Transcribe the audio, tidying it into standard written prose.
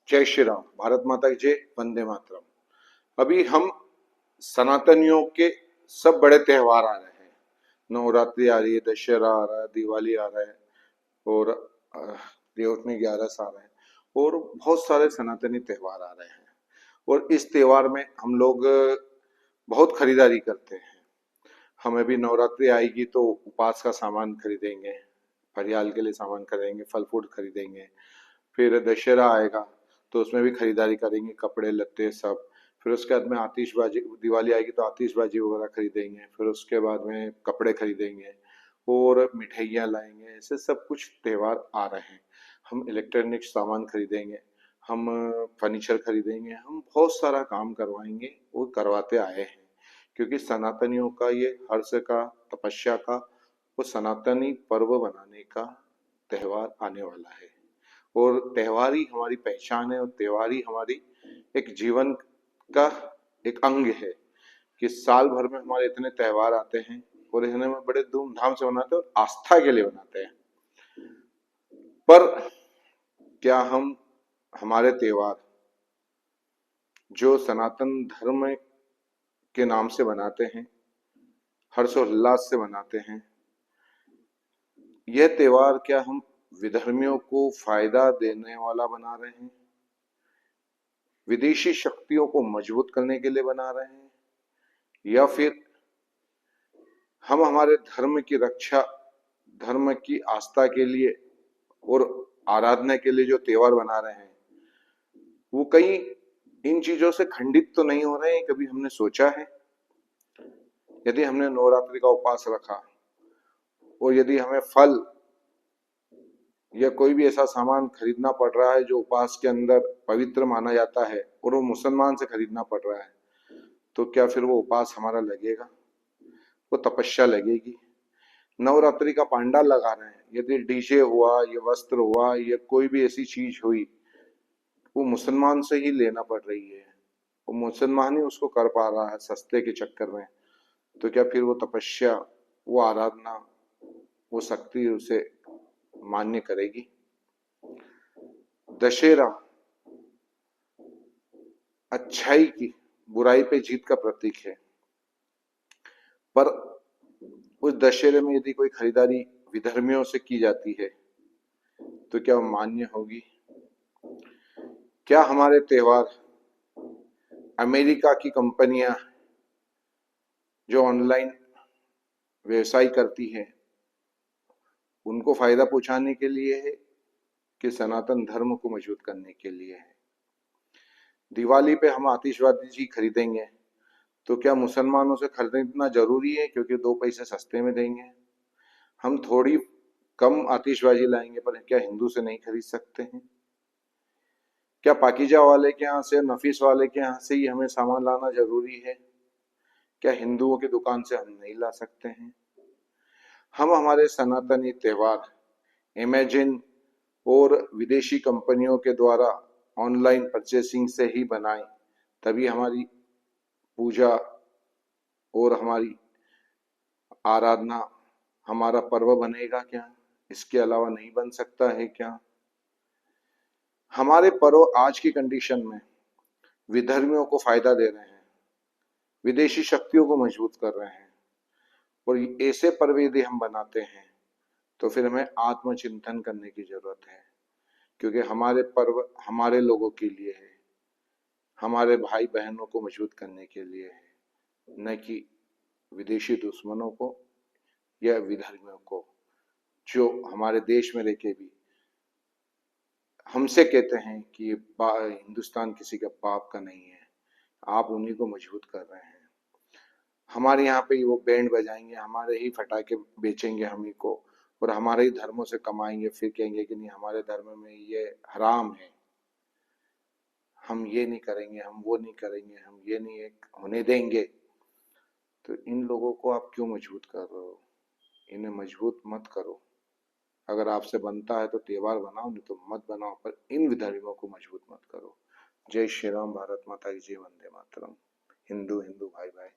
जय श्री राम, भारत माता की जय, वंदे मातरम। अभी हम सनातनियों के सब बड़े त्योहार आ रहे हैं। नवरात्रि आ रही है, दशहरा आ रहा है, दिवाली आ रहा है और देवोत्तमी 11 आ रहे हैं और बहुत सारे सनातनी त्योहार आ रहे हैं। और इस त्योहार में हम लोग बहुत खरीदारी करते हैं। हमें भी नवरात्रि आएगी तो उपास का सामान खरीदेंगे, फरियाल के लिए सामान खरीदेंगे, फल फ्रूट खरीदेंगे। फिर दशहरा आएगा तो उसमें भी खरीदारी करेंगे, कपड़े लत्ते सब। फिर उसके बाद में आतिशबाजी, दिवाली आएगी तो आतिशबाजी वगैरह खरीदेंगे। फिर उसके बाद में कपड़े खरीदेंगे और मिठाइयाँ लाएंगे। ऐसे सब कुछ त्योहार आ रहे हैं। हम इलेक्ट्रॉनिक सामान खरीदेंगे, हम फर्नीचर खरीदेंगे, हम बहुत सारा काम करवाएंगे और करवाते आए हैं। क्योंकि सनातनियों का ये हर्ष का, तपस्या का और सनातनी पर्व बनाने का त्योहार आने वाला है। और त्योहार ही हमारी पहचान है और त्योहार ही हमारी एक जीवन का एक अंग है कि साल भर में हमारे इतने त्योहार आते हैं और इन्हें हम बड़े धूमधाम से मनाते हैं और आस्था के लिए मनाते हैं। पर क्या हम हमारे त्योहार जो सनातन धर्म के नाम से मनाते हैं, हर्षोल्लास से मनाते हैं, यह त्योहार क्या हम विधर्मियों को फायदा देने वाला बना रहे हैं, विदेशी शक्तियों को मजबूत करने के लिए बना रहे हैं, या फिर हम हमारे धर्म की रक्षा, धर्म की आस्था के लिए और आराधना के लिए जो त्योहार बना रहे हैं वो कहीं इन चीजों से खंडित तो नहीं हो रहे हैं? कभी हमने सोचा है? यदि हमने नवरात्रि का उपवास रखा और यदि हमें फल या कोई भी ऐसा सामान खरीदना पड़ रहा है जो उपवास के अंदर पवित्र माना जाता है और वो मुसलमान से खरीदना पड़ रहा है, तो क्या फिर वो उपवास हमारा लगेगा? वो तपस्या लगेगी? नवरात्रि का पंडाल लगा रहे हैं, यदि डीजे हुआ, ये वस्त्र हुआ, ये कोई भी ऐसी चीज हुई, वो मुसलमान से ही लेना पड़ रही है, वो मुसलमान ही उसको कर पा रहा है सस्ते के चक्कर में, तो क्या फिर वो तपस्या, वो आराधना, वो शक्ति उसे मान्य करेगी? दशहरा अच्छाई की बुराई पे जीत का प्रतीक है, पर उस दशहरे में यदि कोई खरीदारी विधर्मियों से की जाती है तो क्या वो मान्य होगी? क्या हमारे त्योहार अमेरिका की कंपनियां जो ऑनलाइन व्यवसाय करती है उनको फायदा पहुंचाने के लिए है कि सनातन धर्म को मजबूत करने के लिए है? दिवाली पे हम आतिशबाजी खरीदेंगे तो क्या मुसलमानों से खरीदना जरूरी है क्योंकि 2 पैसे सस्ते में देंगे? हम थोड़ी कम आतिशबाजी लाएंगे पर क्या हिंदू से नहीं खरीद सकते हैं? क्या पाकीजा वाले के यहाँ से, नफीस वाले के यहाँ से ही हमें सामान लाना जरूरी है? क्या हिंदुओं की दुकान से हम नहीं ला सकते हैं? हम हमारे सनातनी त्योहार अमेज़न और विदेशी कंपनियों के द्वारा ऑनलाइन परचेसिंग से ही बनाएं, तभी हमारी पूजा और हमारी आराधना, हमारा पर्व बनेगा क्या? इसके अलावा नहीं बन सकता है क्या? हमारे पर्व आज की कंडीशन में विधर्मियों को फायदा दे रहे हैं, विदेशी शक्तियों को मजबूत कर रहे हैं। और ऐसे पर्व यदि हम बनाते हैं तो फिर हमें आत्मचिंतन करने की जरूरत है, क्योंकि हमारे पर्व हमारे लोगों के लिए है, हमारे भाई बहनों को मजबूत करने के लिए है, न कि विदेशी दुश्मनों को या विधर्मियों को, जो हमारे देश में रहकर भी हमसे कहते हैं कि हिंदुस्तान किसी का बाप का नहीं है। आप उन्हीं को मजबूत कर रहे हैं। हमारे यहाँ पे वो बैंड बजाएंगे, हमारे ही फटाके बेचेंगे हम ही को, और हमारे ही धर्मों से कमाएंगे, फिर कहेंगे कि नहीं हमारे धर्म में ये हराम है, हम ये नहीं करेंगे, हम वो नहीं करेंगे, हम ये नहीं होने देंगे। तो इन लोगों को आप क्यों मजबूत कर रहे हो? इन्हें मजबूत मत करो। अगर आपसे बनता है तो त्योहार बनाओ, नहीं तो मत बनाओ, पर इन विधर्मियों को मजबूत मत करो। जय श्री राम, भारत माता की जय, वंदे मातरम। हिंदू हिंदू भाई भाई।